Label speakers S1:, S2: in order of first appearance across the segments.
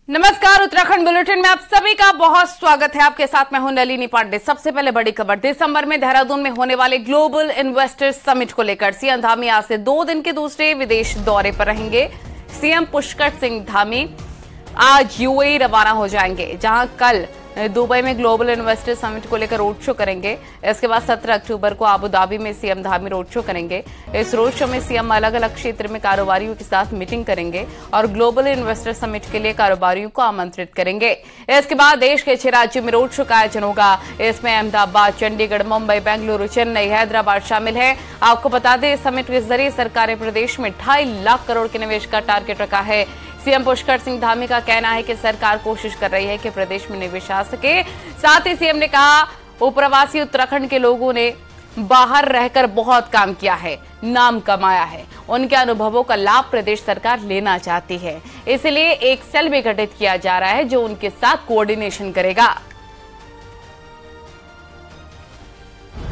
S1: नमस्कार, उत्तराखंड बुलेटिन में आप सभी का बहुत स्वागत है। आपके साथ मैं हूं नलिनी पांडे। सबसे पहले बड़ी खबर, दिसंबर में देहरादून में होने वाले ग्लोबल इन्वेस्टर्स समिट को लेकर सीएम धामी आज से 2 दिन के दूसरे विदेश दौरे पर रहेंगे। सीएम पुष्कर सिंह धामी आज यूएई रवाना हो जाएंगे, जहां कल दुबई में ग्लोबल इन्वेस्टर्स समिट को लेकर रोड शो करेंगे। इसके बाद 17 अक्टूबर को अबू धाबी में सीएम धामी रोड शो करेंगे। इस रोड शो में सीएम अलग अलग क्षेत्र में कारोबारियों के साथ मीटिंग करेंगे और ग्लोबल इन्वेस्टर्स समिट के लिए कारोबारियों को आमंत्रित करेंगे। इसके बाद देश के 6 राज्यों में रोड शो का आयोजन होगा। इसमें अहमदाबाद, चंडीगढ़, मुंबई, बेंगलुरु, चेन्नई, हैदराबाद शामिल है। आपको बता दें, इस समिट के जरिए सरकार ने प्रदेश में 2.5 लाख करोड़ के निवेश का टारगेट रखा है। सीएम पुष्कर सिंह धामी का कहना है कि सरकार कोशिश कर रही है कि प्रदेश में निवेश आ सके। साथ ही सीएम ने कहा, प्रवासी उत्तराखंड के लोगों ने बाहर रहकर बहुत काम किया है, नाम कमाया है। उनके अनुभवों का लाभ प्रदेश सरकार लेना चाहती है, इसलिए एक सेल भी गठित किया जा रहा है जो उनके साथ कोऑर्डिनेशन करेगा।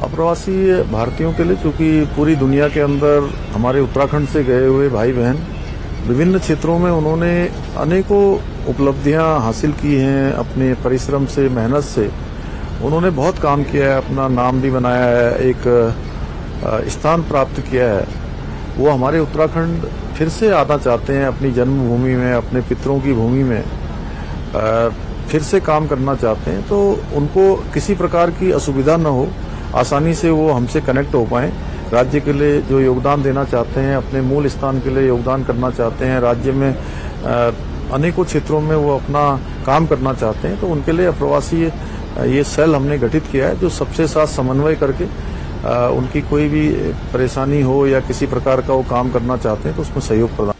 S2: अप्रवासी भारतीयों के लिए, चूंकि पूरी दुनिया के अंदर हमारे उत्तराखंड से गए हुए भाई बहन विभिन्न क्षेत्रों में उन्होंने अनेकों उपलब्धियां हासिल की हैं। अपने परिश्रम से, मेहनत से उन्होंने बहुत काम किया है, अपना नाम भी बनाया है, एक स्थान प्राप्त किया है। वो हमारे उत्तराखंड फिर से आना चाहते हैं, अपनी जन्मभूमि में, अपने पितरों की भूमि में फिर से काम करना चाहते हैं। तो उनको किसी प्रकार की असुविधा न हो, आसानी से वो हमसे कनेक्ट हो पाएं। राज्य के लिए जो योगदान देना चाहते हैं, अपने मूल स्थान के लिए योगदान करना चाहते हैं, राज्य में अनेकों क्षेत्रों में वो अपना काम करना चाहते हैं, तो उनके लिए अप्रवासी ये सेल हमने गठित किया है, जो सबसे साथ समन्वय करके उनकी कोई भी परेशानी हो या किसी प्रकार का वो काम करना चाहते हैं तो उसमें सहयोग प्रदान।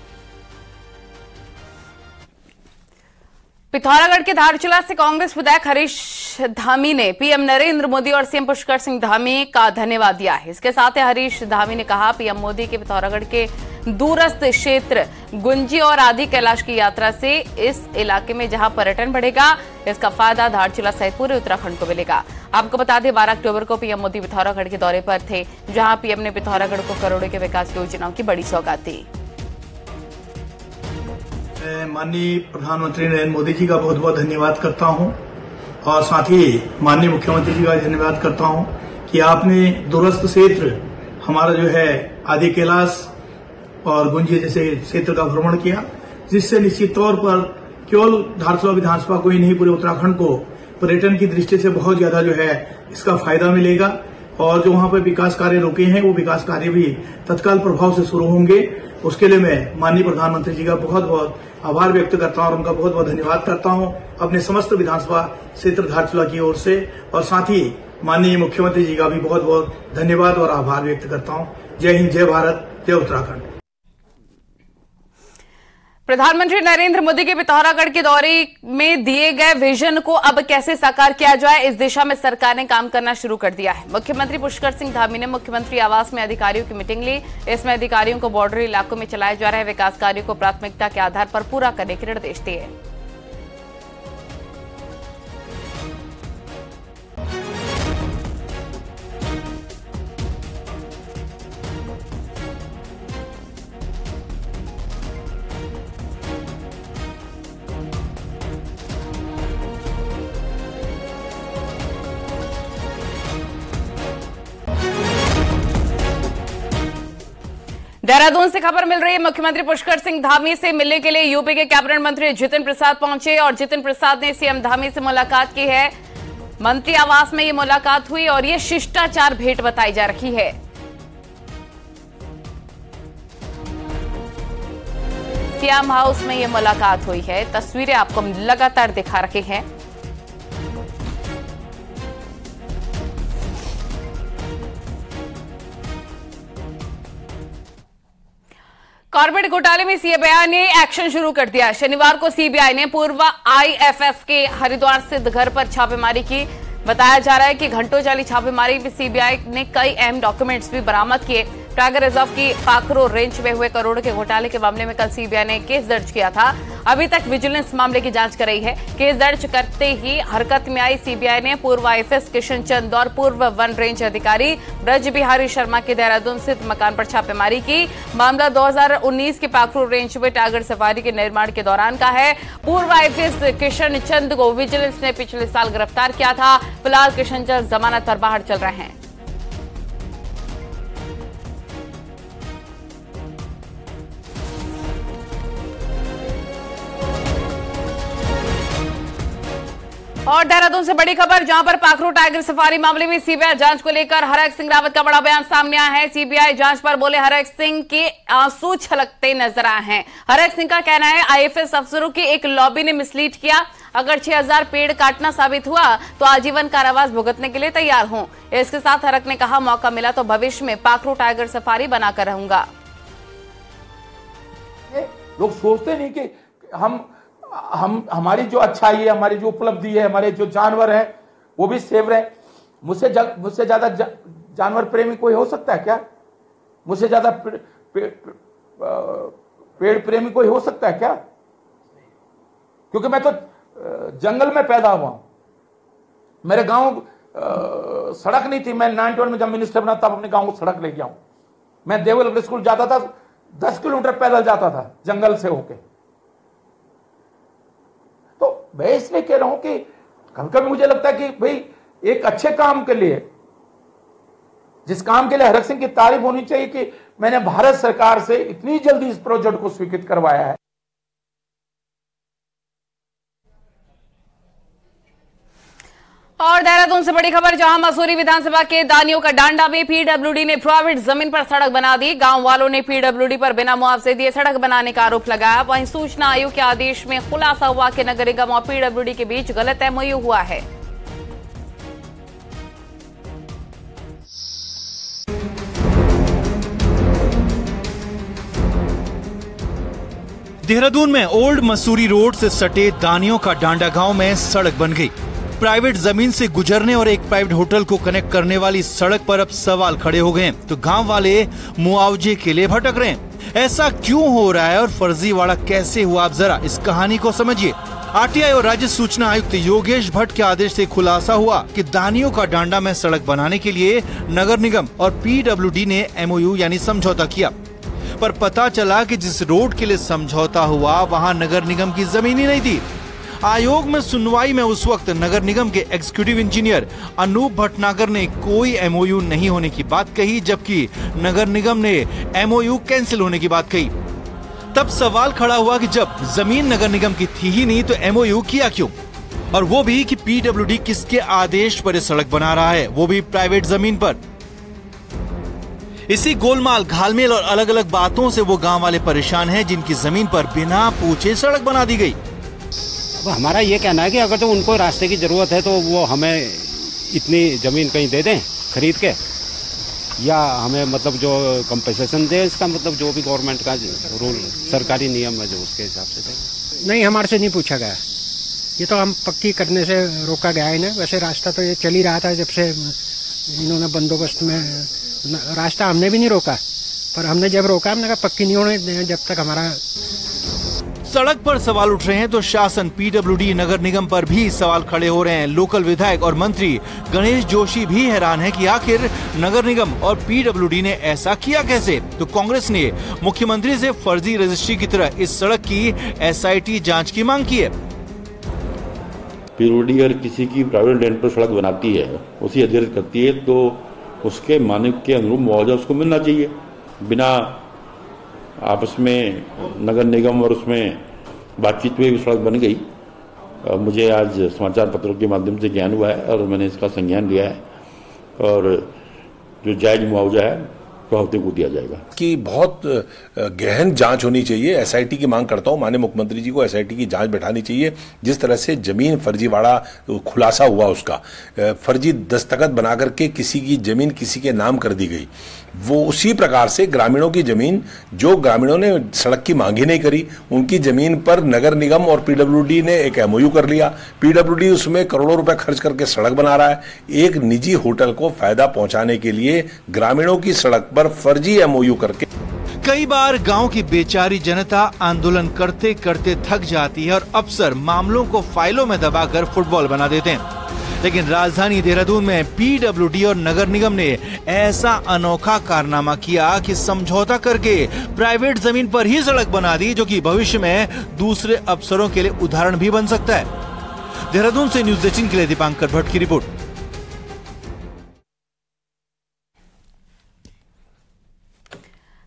S1: पिथौरागढ़ के धारचूला से कांग्रेस विधायक हरीश धामी ने पीएम नरेंद्र मोदी और सीएम पुष्कर सिंह धामी का धन्यवाद दिया है। इसके साथ ही हरीश धामी ने कहा, पीएम मोदी के पिथौरागढ़ के दूरस्थ क्षेत्र गुंजी और आदि कैलाश की यात्रा से इस इलाके में जहां पर्यटन बढ़ेगा, इसका फायदा धारचूला सहित पूरे उत्तराखंड को मिलेगा। आपको बता दें, 12 अक्टूबर को पीएम मोदी पिथौरागढ़ के दौरे पर थे, जहां पीएम ने पिथौरागढ़ को करोड़ों के विकास योजनाओं की बड़ी सौगात दी।
S3: माननीय प्रधानमंत्री नरेंद्र मोदी जी का बहुत बहुत धन्यवाद करता हूं और साथ ही माननीय मुख्यमंत्री जी का धन्यवाद करता हूं कि आपने दूरस्थ क्षेत्र हमारा जो है आदि कैलाश और गुंजी जैसे क्षेत्र का भ्रमण किया, जिससे निश्चित तौर पर केवल धारचूला विधानसभा को ही नहीं, पूरे उत्तराखंड को पर्यटन की दृष्टि से बहुत ज्यादा जो है इसका फायदा मिलेगा। और जो वहां पर विकास कार्य रुके हैं, वो विकास कार्य भी तत्काल प्रभाव से शुरू होंगे। उसके लिए मैं माननीय प्रधानमंत्री जी का बहुत बहुत आभार व्यक्त करता हूं और उनका बहुत बहुत धन्यवाद करता हूं अपने समस्त विधानसभा क्षेत्र धारचूला की ओर से, और साथ ही माननीय मुख्यमंत्री जी का भी बहुत बहुत धन्यवाद और आभार व्यक्त करता हूं। जय हिंद, जय भारत, जय उत्तराखंड।
S1: प्रधानमंत्री नरेंद्र मोदी के पिथौरागढ़ के दौरे में दिए गए विजन को अब कैसे साकार किया जाए, इस दिशा में सरकार ने काम करना शुरू कर दिया है। मुख्यमंत्री पुष्कर सिंह धामी ने मुख्यमंत्री आवास में अधिकारियों की मीटिंग ली। इसमें अधिकारियों को बॉर्डर इलाकों में चलाए जा रहे विकास कार्यों को प्राथमिकता के आधार पर पूरा करने के निर्देश दिए। देहरादून से खबर मिल रही है, मुख्यमंत्री पुष्कर सिंह धामी से मिलने के लिए यूपी के कैबिनेट मंत्री जितिन प्रसाद पहुंचे और जितिन प्रसाद ने सीएम धामी से मुलाकात की है। मंत्री आवास में ये मुलाकात हुई और ये शिष्टाचार भेंट बताई जा रही है। सीएम हाउस में ये मुलाकात हुई है, तस्वीरें आपको लगातार दिखा रहे हैं। कॉर्पोरेट घोटाले में सीबीआई ने एक्शन शुरू कर दिया। शनिवार को सीबीआई ने पूर्व आईएफएफ के हरिद्वार स्थित घर पर छापेमारी की। बताया जा रहा है कि घंटों चली छापेमारी में सीबीआई ने कई अहम डॉक्यूमेंट्स भी बरामद किए। टाइगर रिजर्व की पाखरो रेंज में हुए करोड़ों के घोटाले के मामले में कल सीबीआई ने केस दर्ज किया था। अभी तक विजिलेंस मामले की जांच कर रही है। केस दर्ज करते ही हरकत में आई सीबीआई ने पूर्व आईएफएस किशन चंद और पूर्व वन रेंज अधिकारी ब्रज बिहारी शर्मा के देहरादून स्थित मकान पर छापेमारी की। मामला 2019 के पाखरो रेंज में टाइगर सफारी के निर्माण के दौरान का है। पूर्व आईएफएस किशन चंद को विजिलेंस ने पिछले साल गिरफ्तार किया था। फिलहाल किशन चंद जमानत पर बाहर चल रहे हैं। और देहरादून से बड़ी खबर, जहां पर पाखरू टाइगर सफारी मामले में सीबीआई जांच को लेकर हरक सिंह रावत का बड़ा बयान सामने आया है। सीबीआई जांच पर बोले हरक सिंह के आंसू छलकते नजर आए हैं। हरक सिंह का कहना है आईएफएस अफसरों की एक लॉबी ने मिसलीड किया। अगर 6000 पेड़ काटना साबित हुआ तो आजीवन कारावास भुगतने के लिए तैयार हूं। इसके साथ हरक ने कहा मौका मिला तो भविष्य में पाखरू टाइगर सफारी बनाकर रहूंगा।
S4: लोग सोचते नहीं कि हमारी जो अच्छाई है, हमारी जो उपलब्धि है, हमारे जो जानवर हैं वो भी सेव रहे। मुझसे ज्यादा जानवर प्रेमी कोई हो सकता है क्या? मुझसे ज्यादा पेड़ प्रेमी कोई हो सकता है क्या? क्योंकि मैं तो जंगल में पैदा हुआ हूं। मेरे गांव सड़क नहीं थी। मैं 91 में जब मिनिस्टर बना तब अपने गांव को सड़क ले गया हूं। मैं देवल स्कूल जाता था, 10 किलोमीटर पैदल जाता था जंगल से होके। तो मैं इसलिए कह रहा हूं कि कभी मुझे लगता है कि भाई एक अच्छे काम के लिए, जिस काम के लिए हरक सिंह की तारीफ होनी चाहिए कि मैंने भारत सरकार से इतनी जल्दी इस प्रोजेक्ट को स्वीकृत करवाया है।
S1: और देहरादून से बड़ी खबर, जहां मसूरी विधानसभा के दानियों का डांडा में पीडब्ल्यूडी ने प्राइवेट जमीन पर सड़क बना दी। गांव वालों ने पीडब्ल्यूडी पर बिना मुआवजे दिए सड़क बनाने का आरोप लगाया। वहीं सूचना आयोग के आदेश में खुलासा हुआ कि नगर निगम और पीडब्ल्यूडी के बीच गलत एमओयू हुआ है।
S5: देहरादून में ओल्ड मसूरी रोड से सटे दानियों का डांडा गांव में सड़क बन गई। प्राइवेट जमीन से गुजरने और एक प्राइवेट होटल को कनेक्ट करने वाली सड़क पर अब सवाल खड़े हो गए हैं। तो गांव वाले मुआवजे के लिए भटक रहे हैं। ऐसा क्यों हो रहा है और फर्जीवाड़ा कैसे हुआ, आप जरा इस कहानी को समझिए। आरटीआई और राज्य सूचना आयुक्त योगेश भट्ट के आदेश से खुलासा हुआ कि दानियों का डांडा में सड़क बनाने के लिए नगर निगम और पीडब्ल्यूडी ने एमओयू यानी समझौता किया। पर पता चला कि जिस रोड के लिए समझौता हुआ वहाँ नगर निगम की जमीन ही नहीं थी। आयोग में सुनवाई में उस वक्त नगर निगम के एग्जीक्यूटिव इंजीनियर अनूप भटनागर ने कोई एमओयू नहीं होने की बात कही, जबकि नगर निगम ने एमओयू कैंसिल होने की बात कही। तब सवाल खड़ा हुआ कि जब जमीन नगर निगम की थी ही नहीं तो एमओयू किया क्यों, और वो भी कि पीडब्ल्यूडी किसके आदेश पर सड़क बना रहा है, वो भी प्राइवेट जमीन पर। इसी गोलमाल, घालमेल और अलग अलग बातों से वो गांव वाले परेशान हैं जिनकी जमीन पर बिना पूछे सड़क बना दी गई।
S6: हमारा ये कहना है कि अगर तो उनको रास्ते की जरूरत है तो वो हमें इतनी जमीन कहीं दे दें खरीद के, या हमें मतलब जो कंपनसेशन दे, इसका मतलब जो भी गवर्नमेंट का रूल सरकारी नियम है जो उसके हिसाब से दे।
S7: नहीं, हमारे से नहीं पूछा गया। ये तो हम पक्की करने से रोका गया है ना। वैसे रास्ता तो ये चल ही रहा था जब से इन्होंने बंदोबस्त में, रास्ता हमने भी नहीं रोका, पर हमने जब रोका हमने कहा पक्की नहीं होने दें जब तक हमारा।
S5: सड़क पर सवाल उठ रहे हैं तो शासन, पीडब्ल्यूडी, नगर निगम पर भी सवाल खड़े हो रहे हैं। लोकल विधायक और मंत्री गणेश जोशी भी हैरान है कि आखिर नगर निगम और पीडब्ल्यूडी ने ऐसा किया कैसे। तो कांग्रेस ने मुख्यमंत्री से फर्जी रजिस्ट्री की तरह इस सड़क की एसआईटी जांच की मांग की है।
S8: पीडब्ल्यूडी अगर किसी की प्राइवेट लैंड पर सड़क बनाती है, उसी अधिकृत करती है, तो उसके मानक के अनुरूप मुआवजा उसको मिलना चाहिए। बिना आपस में नगर निगम और उसमें बातचीत हुई सड़क बन गई। मुझे आज समाचार पत्रों के माध्यम से ज्ञान हुआ है और मैंने इसका संज्ञान लिया है, और जो जायज मुआवजा है प्रभावितों को दिया जाएगा।
S9: कि बहुत गहन जांच होनी चाहिए। एसआईटी की मांग करता हूं, माननीय मुख्यमंत्री जी को एसआईटी की जांच बैठानी चाहिए। जिस तरह से जमीन फर्जीवाड़ा खुलासा हुआ, उसका फर्जी दस्तखत बना करके किसी की जमीन किसी के नाम कर दी गई, वो उसी प्रकार से ग्रामीणों की जमीन, जो ग्रामीणों ने सड़क की मांग ही नहीं करी, उनकी जमीन पर नगर निगम और पीडब्ल्यूडी ने एक एमओयू कर लिया। पीडब्ल्यूडी उसमें करोड़ों रुपए खर्च करके सड़क बना रहा है। एक निजी होटल को फायदा पहुंचाने के लिए ग्रामीणों की सड़क पर फर्जी एमओयू करके
S5: कई बार गांव की बेचारी जनता आंदोलन करते करते थक जाती है और अफसर मामलों को फाइलों में दबाकर फुटबॉल बना देते हैं। लेकिन राजधानी देहरादून में पीडब्ल्यूडी और नगर निगम ने ऐसा अनोखा कारनामा किया कि समझौता करके प्राइवेट जमीन पर ही सड़क बना दी, जो कि भविष्य में दूसरे अफसरों के लिए उदाहरण भी बन सकता है। देहरादून से न्यूज़ 18 के लिए दीपांकर भट्ट की रिपोर्ट।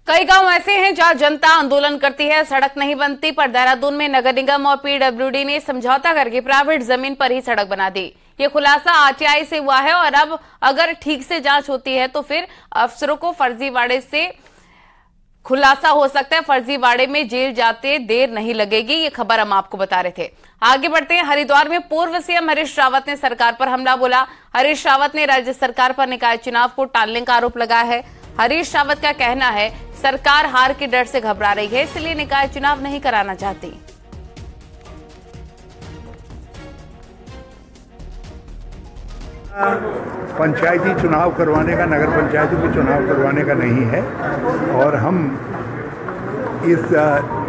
S1: कई गांव ऐसे हैं जहां जनता आंदोलन करती है, सड़क नहीं बनती, पर देहरादून में नगर निगम और पीडब्ल्यूडी ने समझौता करके प्राइवेट जमीन पर ही सड़क बना दी। ये खुलासा आरटीआई से हुआ है और अब अगर ठीक से जांच होती है तो फिर अफसरों को फर्जीवाड़े से खुलासा हो सकता है। फर्जीवाड़े में जेल जाते देर नहीं लगेगी, ये खबर हम आपको बता रहे थे। आगे बढ़ते हैं। हरिद्वार में पूर्व सीएम हरीश रावत ने सरकार पर हमला बोला। हरीश रावत ने राज्य सरकार पर निकाय चुनाव को टालने का आरोप लगाया है। हरीश रावत का कहना है सरकार हार के डर से घबरा रही है, इसलिए निकाय चुनाव नहीं कराना चाहती।
S10: पंचायती चुनाव करवाने का, नगर पंचायतों के चुनाव करवाने का नहीं है और हम इस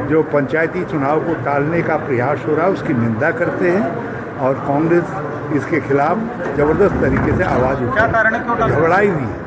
S10: जो पंचायती चुनाव को टालने का प्रयास हो रहा है उसकी निंदा करते हैं और कांग्रेस इसके खिलाफ जबरदस्त तरीके से आवाज उठाई, घबराई हुई है।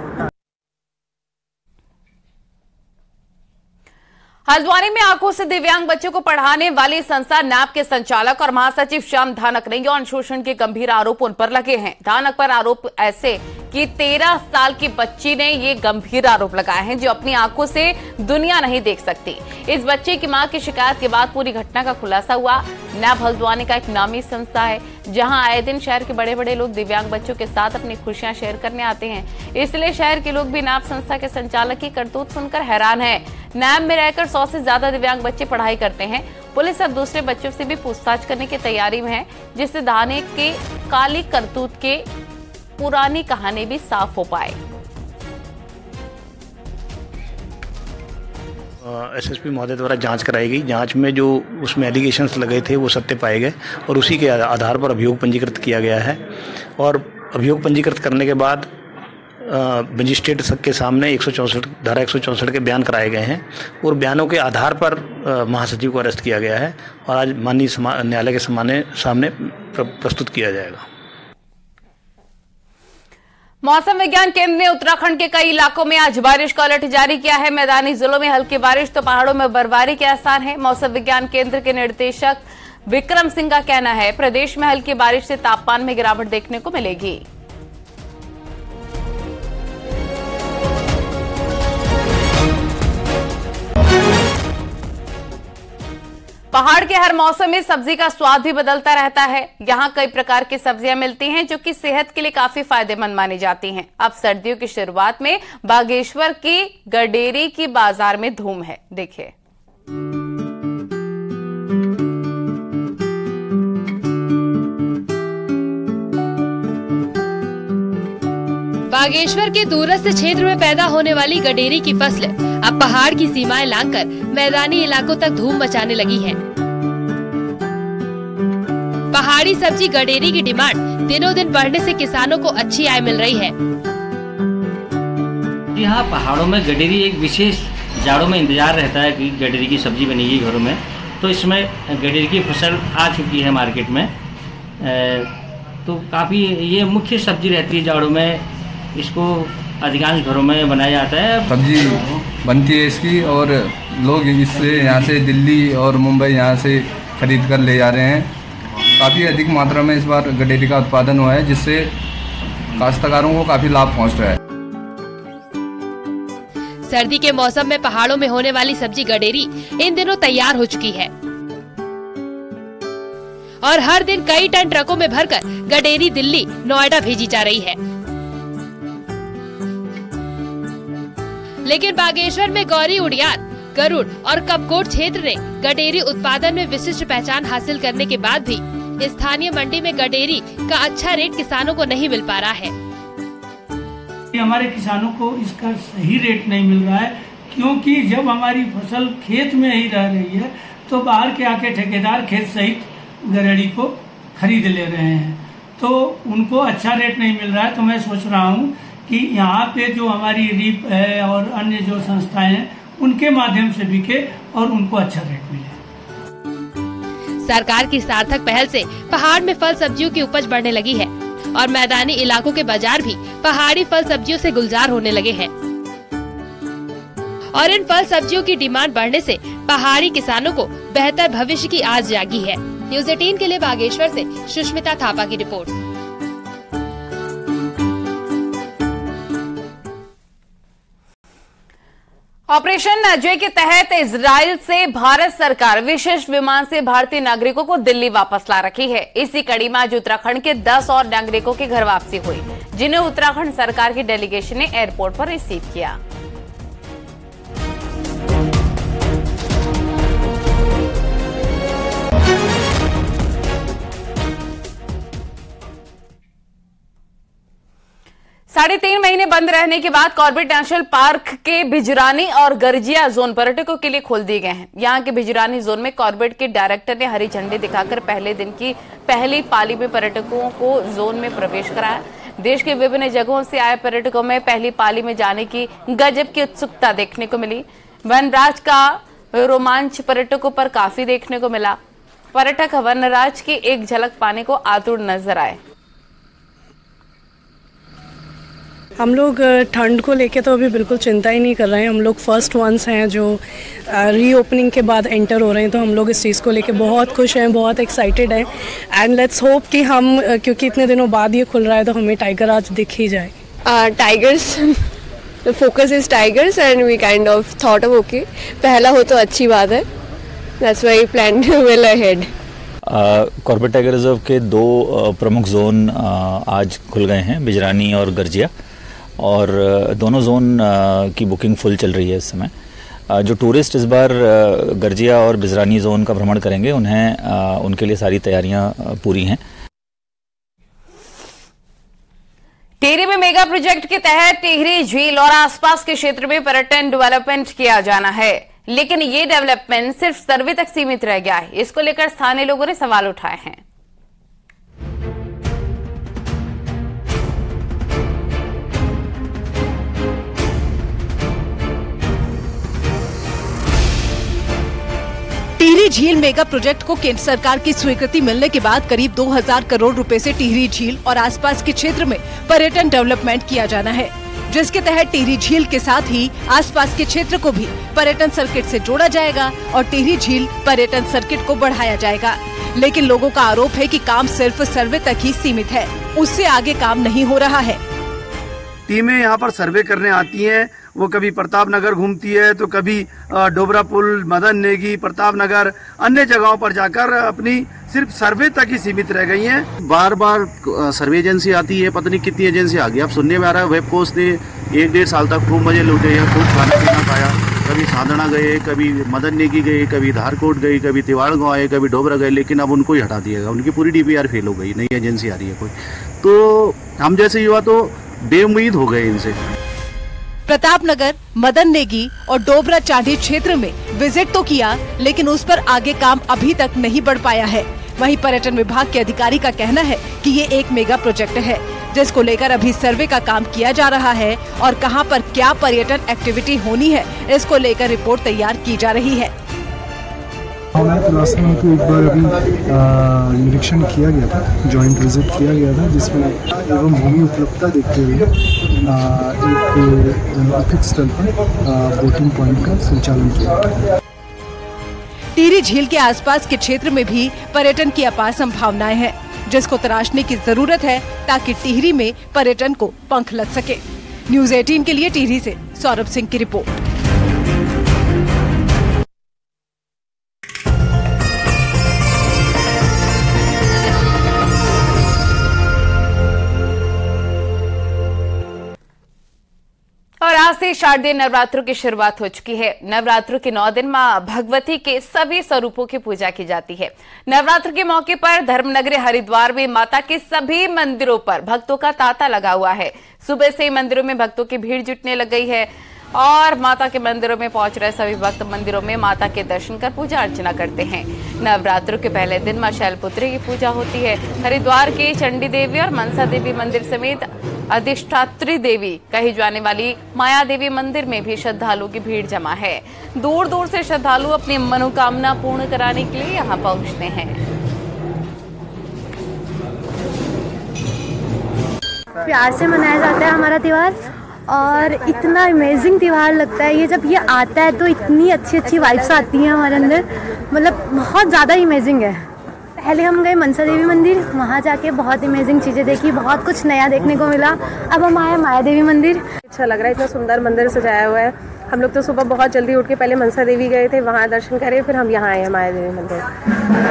S1: हल्द्वानी में आंखों से दिव्यांग बच्चों को पढ़ाने वाली संस्था नैप के संचालक और महासचिव श्याम धानक ने यौन शोषण के गंभीर आरोप उन पर लगे हैं। धानक पर आरोप ऐसे कि 13 साल की बच्ची ने ये गंभीर आरोप लगाए हैं जो अपनी आंखों से दुनिया नहीं देख सकती। इस बच्चे की मां की शिकायत के बाद पूरी घटना का खुलासा हुआ। नैप हल्द्वानी का एक नामी संस्था है जहां आए दिन शहर के बड़े बड़े लोग दिव्यांग बच्चों के साथ अपनी खुशियां शेयर करने आते हैं। इसलिए शहर के लोग भी नैप संस्था के संचालक की करतूत सुनकर हैरान है। नैप में रहकर 100 से ज्यादा दिव्यांग बच्चे पढ़ाई करते हैं। पुलिस अब दूसरे बच्चों से भी पूछताछ करने की तैयारी में है, जिससे धाने के काली करतूत के पुरानी कहानी भी साफ हो पाए।
S11: एसएसपी महोदय द्वारा जांच कराई गई। जांच में जो उसमें एलिगेशंस लगे थे वो सत्य पाए गए और उसी के आधार पर अभियोग पंजीकृत किया गया है और अभियोग पंजीकृत करने के बाद मजिस्ट्रेट के सामने 164 धारा 164 के बयान कराए गए हैं और बयानों के आधार पर महासचिव को अरेस्ट किया गया है और आज माननीय न्यायालय के सामने प्रस्तुत किया जाएगा।
S1: मौसम विज्ञान केंद्र ने उत्तराखंड के कई इलाकों में आज बारिश का अलर्ट जारी किया है। मैदानी जिलों में हल्की बारिश तो पहाड़ों में बर्फबारी के आसार हैं। मौसम विज्ञान केंद्र के निदेशक विक्रम सिंह का कहना है प्रदेश में हल्की बारिश से तापमान में गिरावट देखने को मिलेगी। पहाड़ के हर मौसम में सब्जी का स्वाद भी बदलता रहता है। यहाँ कई प्रकार की सब्जियां मिलती हैं जो कि सेहत के लिए काफी फायदेमंद मानी जाती हैं। अब सर्दियों की शुरुआत में बागेश्वर की गडेरी की बाजार में धूम है। देखिए,
S12: बागेश्वर के दूरस्थ क्षेत्र में पैदा होने वाली गडेरी की फसल अब पहाड़ की सीमाएं लांघकर मैदानी इलाकों तक धूम मचाने लगी है। पहाड़ी सब्जी गडेरी की डिमांड दिनों दिन बढ़ने से किसानों को अच्छी आय मिल रही है।
S13: यहाँ पहाड़ों में गडेरी एक विशेष जाड़ों में इंतजार रहता है कि गडेरी की सब्जी बनेगी घरों में, तो इसमें गडेरी की फसल आ चुकी है मार्केट में। तो काफ़ी ये मुख्य सब्जी रहती है जाड़ों में, इसको अधिकांश घरों में बनाया जाता है।
S14: सब्जी बनती है इसकी और लोग इससे यहाँ से दिल्ली और मुंबई यहाँ से खरीद कर ले जा रहे हैं। काफ़ी अधिक मात्रा में इस बार गडेरी का उत्पादन हुआ है जिससे काश्तकारों को काफ़ी लाभ पहुँच रहा है।
S12: सर्दी के मौसम में पहाड़ों में होने वाली सब्जी गडेरी इन दिनों तैयार हो चुकी है और हर दिन कई टन ट्रकों में भरकर गडेरी दिल्ली, नोएडा भेजी जा रही है। लेकिन बागेश्वर में गौरी उड़ियार, गरुड़ और कपकोट क्षेत्र ने गडेरी उत्पादन में विशिष्ट पहचान हासिल करने के बाद भी स्थानीय मंडी में गडेरी का अच्छा रेट किसानों को नहीं मिल पा रहा है।
S15: हमारे किसानों को इसका सही रेट नहीं मिल रहा है, क्योंकि जब हमारी फसल खेत में ही रह रही है तो बाहर के आके ठेकेदार खेत सहित गरेड़ी को खरीद ले रहे हैं, तो उनको अच्छा रेट नहीं मिल रहा है। तो मैं सोच रहा हूँ कि यहाँ पे जो हमारी रीप है और अन्य जो संस्थाएं हैं उनके माध्यम से बिके और उनको अच्छा रेट मिले।
S12: सरकार की सार्थक पहल से पहाड़ में फल सब्जियों की उपज बढ़ने लगी है और मैदानी इलाकों के बाजार भी पहाड़ी फल सब्जियों से गुलजार होने लगे हैं और इन फल सब्जियों की डिमांड बढ़ने से पहाड़ी किसानों को बेहतर भविष्य की आस जागी है। न्यूज़ 18 के लिए बागेश्वर से सुष्मिता थापा की रिपोर्ट।
S1: ऑपरेशन अजय के तहत इजराइल से भारत सरकार विशेष विमान से भारतीय नागरिकों को दिल्ली वापस ला रखी है। इसी कड़ी में आज उत्तराखंड के 10 और नागरिकों की घर वापसी हुई, जिन्हें उत्तराखंड सरकार की डेलीगेशन ने एयरपोर्ट पर रिसीव किया। साढ़े 3 महीने बंद रहने के बाद कॉर्बेट नेशनल पार्क के बिजरानी और गर्जिया जोन पर्यटकों के लिए खोल दिए गए हैं। यहां के बिजरानी जोन में कॉर्बेट के डायरेक्टर ने हरी झंडी दिखाकर पहले दिन की पहली पाली में पर्यटकों को जोन में प्रवेश कराया। देश के विभिन्न जगहों से आए पर्यटकों में पहली पाली में जाने की गजब की उत्सुकता देखने को मिली। वनराज का रोमांच पर्यटकों पर काफी देखने को मिला। पर्यटक वनराज की एक झलक पाने को आतुर नजर आए।
S16: हम लोग ठंड को लेके तो अभी बिल्कुल चिंता ही नहीं कर रहे हैं। हम लोग फर्स्ट वंस हैं जो रीओपनिंग के बाद एंटर हो रहे हैं, तो हम लोग इस चीज़ को लेके बहुत खुश हैं, बहुत एक्साइटेड हैं एंड लेट्स होप कि हम, क्योंकि इतने दिनों बाद ये खुल रहा है, तो हमें टाइगर आज दिख ही जाए।
S17: Tigers the focus is tigers and we kind of thought of okay, पहला हो तो अच्छी बात है, that's why we planned well ahead.
S18: Corbett tiger reserve के 2 प्रमुख जोन आज खुल गए हैं, बिजरानी और गर्जिया, और दोनों जोन की बुकिंग फुल चल रही है इस समय। जो टूरिस्ट इस बार गर्जिया और बिजरानी जोन का भ्रमण करेंगे, उन्हें उनके लिए सारी तैयारियां पूरी हैं।
S1: टिहरी में मेगा प्रोजेक्ट के तहत टिहरी झील और आसपास के क्षेत्र में पर्यटन डेवलपमेंट किया जाना है, लेकिन ये डेवलपमेंट सिर्फ सर्वे तक सीमित रह गया है। इसको लेकर स्थानीय लोगों ने सवाल उठाए हैं।
S19: टिहरी झील मेगा प्रोजेक्ट को केंद्र सरकार की स्वीकृति मिलने के बाद करीब 2000 करोड़ रुपए से टिहरी झील और आसपास के क्षेत्र में पर्यटन डेवलपमेंट किया जाना है, जिसके तहत टिहरी झील के साथ ही आसपास के क्षेत्र को भी पर्यटन सर्किट से जोड़ा जाएगा और टिहरी झील पर्यटन सर्किट को बढ़ाया जाएगा। लेकिन लोगों का आरोप है कि काम सिर्फ सर्वे तक ही सीमित है, उससे आगे काम नहीं हो रहा है।
S20: टीमें यहाँ पर सर्वे करने आती हैं, वो कभी प्रताप नगर घूमती है तो कभी डोबरा पुल, मदन नेगी, प्रताप नगर, अन्य जगहों पर जाकर अपनी सिर्फ सर्वे तक ही सीमित रह गई हैं।
S21: बार बार सर्वे एजेंसी आती है, पता नहीं कितनी एजेंसी आ गई। अब सुनने में आ रहा है वेब कोस्ट ने 1-1.5 साल तक खूब मजे लूटे हैं, खूब खाना पीना खाया। कभी साधना गए, कभी मदन नेगी गए, कभी धारकोट गई, कभी तिवाड़ गाँव आए, कभी डोबरा गए, लेकिन अब उनको ही हटा दिया गया। उनकी पूरी DPR फेल हो गई, नई एजेंसी आ रही है कोई। तो हम जैसे युवा तो बेउम्मीद हो गए इनसे।
S19: प्रताप नगर, मदन नेगी और डोबरा चांठी क्षेत्र में विजिट तो किया, लेकिन उस पर आगे काम अभी तक नहीं बढ़ पाया है। वहीं पर्यटन विभाग के अधिकारी का कहना है कि ये एक मेगा प्रोजेक्ट है, जिसको लेकर अभी सर्वे का काम किया जा रहा है और कहां पर क्या पर्यटन एक्टिविटी होनी है, इसको लेकर रिपोर्ट तैयार की जा रही है।
S22: रास्ते में एक बार अभी निरीक्षण किया गया था, जॉइंट विजिट किया गया था, जिसमें एवं भूमि उपलब्धता देखते हुए एक अतिरिक्त स्थल पर बोटिंग पॉइंट का संचालन किया गया।
S19: टिहरी झील के आसपास के क्षेत्र में भी पर्यटन की अपार संभावनाएं हैं, जिसको तराशने की जरूरत है ताकि टिहरी में पर्यटन को पंख लग सके। न्यूज़ 18 के लिए टिहरी से सौरभ सिंह की रिपोर्ट।
S1: और आज से शारदीय नवरात्रों की शुरुआत हो चुकी है। नवरात्रों के 9 दिन मां भगवती के सभी स्वरूपों की पूजा की जाती है। नवरात्र के मौके पर धर्मनगरी हरिद्वार में माता के सभी मंदिरों पर भक्तों का तांता लगा हुआ है। सुबह से ही मंदिरों में भक्तों की भीड़ जुटने लग गई है और माता के मंदिरों में पहुंच रहे सभी भक्त मंदिरों में माता के दर्शन कर पूजा अर्चना करते हैं। नवरात्रों के पहले दिन मां शैलपुत्री की पूजा होती है। हरिद्वार के चंडी देवी और मनसा देवी मंदिर समेत अधिष्ठात्री देवी कही जाने वाली माया देवी मंदिर में भी श्रद्धालुओं की भीड़ जमा है। दूर दूर से श्रद्धालु अपनी मनोकामना पूर्ण कराने के लिए यहाँ पहुंचते हैं।
S2: प्यार से मनाया जाता है हमारा त्योहार और इतना अमेजिंग त्योहार लगता है ये। जब ये आता है तो इतनी अच्छी वाइब्स आती हैं हमारे अंदर, मतलब बहुत ज़्यादा अमेजिंग है। पहले हम गए मनसा देवी मंदिर, वहाँ जाके बहुत अमेजिंग चीज़ें देखी, बहुत कुछ नया देखने को मिला। अब हम आए माया देवी मंदिर।
S3: अच्छा लग रहा है, इतना सुंदर मंदिर सजाया हुआ है। हम लोग तो सुबह बहुत जल्दी उठ के पहले मनसा देवी गए थे, वहाँ दर्शन करे, फिर हम यहाँ आए माया देवी मंदिर।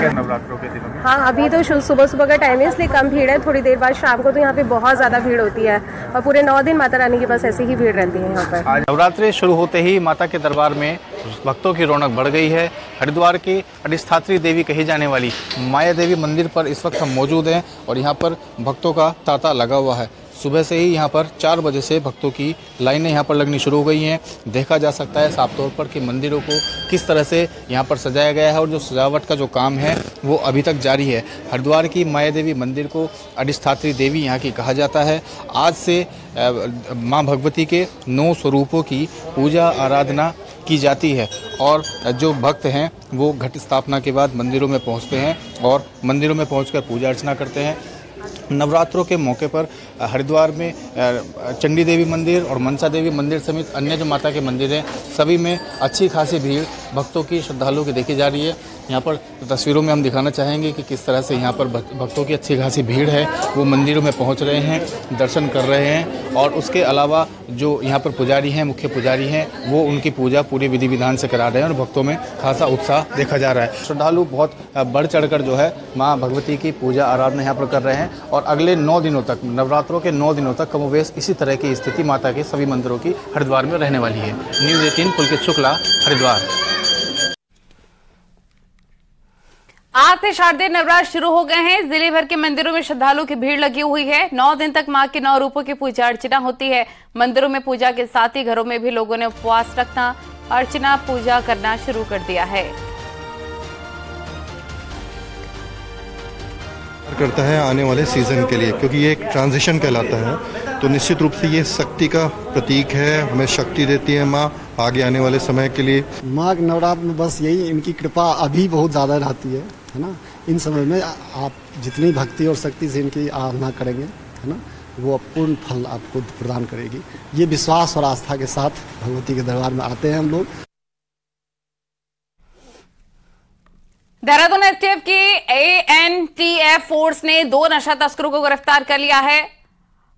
S22: नवरात्रों के दिनों में
S3: हाँ, अभी तो सुबह का टाइम है इसलिए कम भीड़ है। थोड़ी देर बाद शाम को तो यहाँ पे बहुत ज़्यादा भीड़ होती है और पूरे 9 दिन माता रानी के पास ऐसी ही भीड़ रहती है यहाँ पर।
S23: आज नवरात्रि शुरू होते ही माता के दरबार में भक्तों की रौनक बढ़ गई है। हरिद्वार की अधिष्ठात्री देवी कही जाने वाली माया देवी मंदिर पर इस वक्त हम मौजूद हैं और यहाँ पर भक्तों का तांता लगा हुआ है। सुबह से ही यहाँ पर 4 बजे से भक्तों की लाइनें यहाँ पर लगनी शुरू हो गई हैं। देखा जा सकता है साफ तौर पर कि मंदिरों को किस तरह से यहाँ पर सजाया गया है और जो सजावट का जो काम है वो अभी तक जारी है। हरिद्वार की माया देवी मंदिर को अधिष्ठात्री देवी यहाँ की कहा जाता है। आज से माँ भगवती के 9 स्वरूपों की पूजा आराधना की जाती है और जो भक्त हैं वो घट स्थापना के बाद मंदिरों में पहुँचते हैं और मंदिरों में पहुँचकर पूजा अर्चना करते हैं। नवरात्रों के मौके पर हरिद्वार में चंडी देवी मंदिर और मनसा देवी मंदिर समेत अन्य जो माता के मंदिर हैं सभी में अच्छी खासी भीड़ भक्तों की श्रद्धालुओं की देखी जा रही है। यहाँ पर तस्वीरों में हम दिखाना चाहेंगे कि किस तरह से यहाँ पर भक्तों की अच्छी खासी भीड़ है, वो मंदिरों में पहुँच रहे हैं, दर्शन कर रहे हैं और उसके अलावा जो यहाँ पर पुजारी हैं, मुख्य पुजारी हैं, वो उनकी पूजा पूरी विधि विधान से करा रहे हैं और भक्तों में खासा उत्साह देखा जा रहा है। श्रद्धालु बहुत बढ़ चढ़कर जो है माँ भगवती की पूजा आराधना यहाँ पर कर रहे हैं और अगले 9 दिनों तक, नवरात्रों के 9 दिनों तक कमोवेश इसी तरह की स्थिति माता के सभी मंदिरों की हरिद्वार में रहने वाली है। न्यूज़ 18 पुलकित शुक्ला, हरिद्वार।
S1: आज से शारदीय नवरात्र शुरू हो गए हैं। जिले भर के मंदिरों में श्रद्धालुओं की भीड़ लगी हुई है। 9 दिन तक मां के 9 रूपों की पूजा अर्चना होती है। मंदिरों में पूजा के साथ ही घरों में भी लोगों ने उपवास रखना, अर्चना पूजा करना शुरू कर दिया है।
S24: करता है आने वाले सीजन के लिए, क्योंकि ये एक ट्रांजिशन कहलाता है, तो निश्चित रूप से ये शक्ति का प्रतीक है। हमें शक्ति देती है माँ आगे आने वाले समय के लिए।
S22: माँ के नवरात्र में बस यही, इनकी कृपा अभी बहुत ज़्यादा रहती है ना। इन समय में आप जितनी भक्ति और शक्ति से इनकी आराधना करेंगे, है ना, वो पूर्ण फल आपको प्रदान करेगी। ये विश्वास और आस्था के साथ भगवती के दरबार में आते हैं हम लोग।
S1: देहरादून एसटीएफ की एएनटीएफ फोर्स ने 2 नशा तस्करों को गिरफ्तार कर लिया है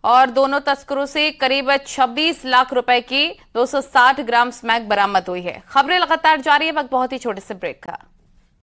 S1: और दोनों तस्करों से करीब 26 लाख रुपए की 260 ग्राम स्मैक बरामद हुई है। खबरें लगातार जारी है, वक्त बहुत ही छोटे से ब्रेक का।